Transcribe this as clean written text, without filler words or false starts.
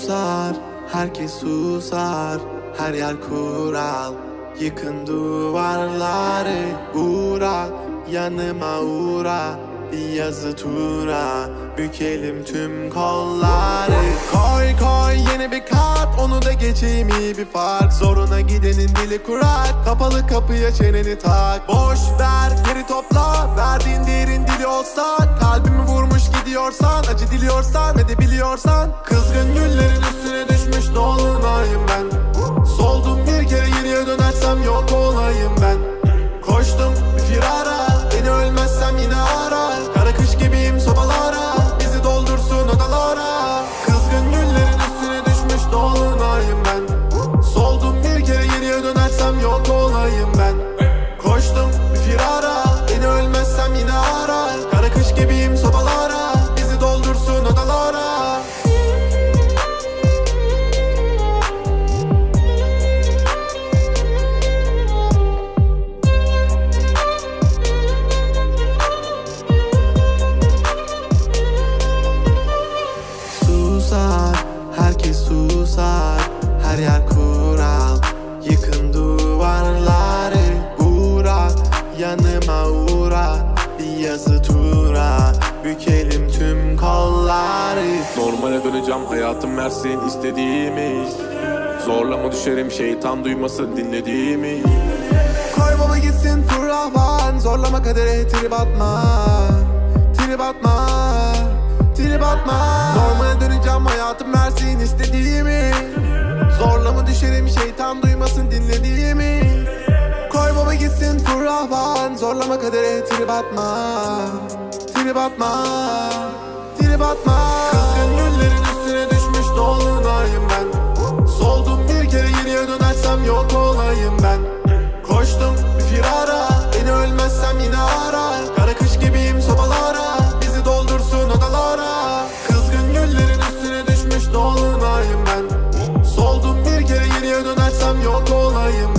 Susar, herkes susar, her yer kural. Yıkın duvarları, uğra, yanıma uğra. Bir yazı tura, bükelim tüm kolları. Koy koy yeni bir kart, onu da geçeyim iyi bir fark. Zoruna gidenin dili kurar, kapalı kapıya çeneni tak. Boş ver geri topla, verdiğin değerin dili olsa. Kalbimi vurmuş gidiyorsan, acı diliyorsan, edebiliyorsan. Kızgın güllerin üstüne düşmüş dolunayım ben. Soldum bir kere geriye dönersem yok olayım ben. Koştum bir firara, beni ölmezsem yine ara. Kara kış gibiyim sobalara, bizi doldursun odalara. Kızgın güllerin üstüne düşmüş dolunayım ben. Soldum bir kere geriye dönersem yok olayım ben. Koştum bir firara, beni ölmezsem yine ara. Kara kış gibiyim sobalara, bizi doldursun odalara. Herkes susar, her yer kural. Yıkın duvarları, uğra, yanıma uğra. Bir yazı tura, bükelim tüm kolları. Normale döneceğim, hayatım versin istediğimi. Zorlama düşerim, şeytan duymasın dinlediğimi. Koy baba gitsin fırlavan, zorlama kadere trip atma. Trip atma, trip atma. Normale döneceğim, hayatım versin istediğimi. Zorlama düşerim, şeytan duymasın dinlediğimi. Koy baba gitsin fırlavan, zorlama kadere trip atma. Trip atma, trip atma. Kızgın güllerin üstüne düşmüş dolunayım ben. Soldum bir kere geriye dönersem yok olayım ben. Koştum bir firara, beni ölmezsem yine ara. Kara kış gibiyim sobalara, bizi doldursun odalara. Kızgın güllerin üstüne düşmüş dolunayım ben. Soldum bir kere geriye dönersem yok olayım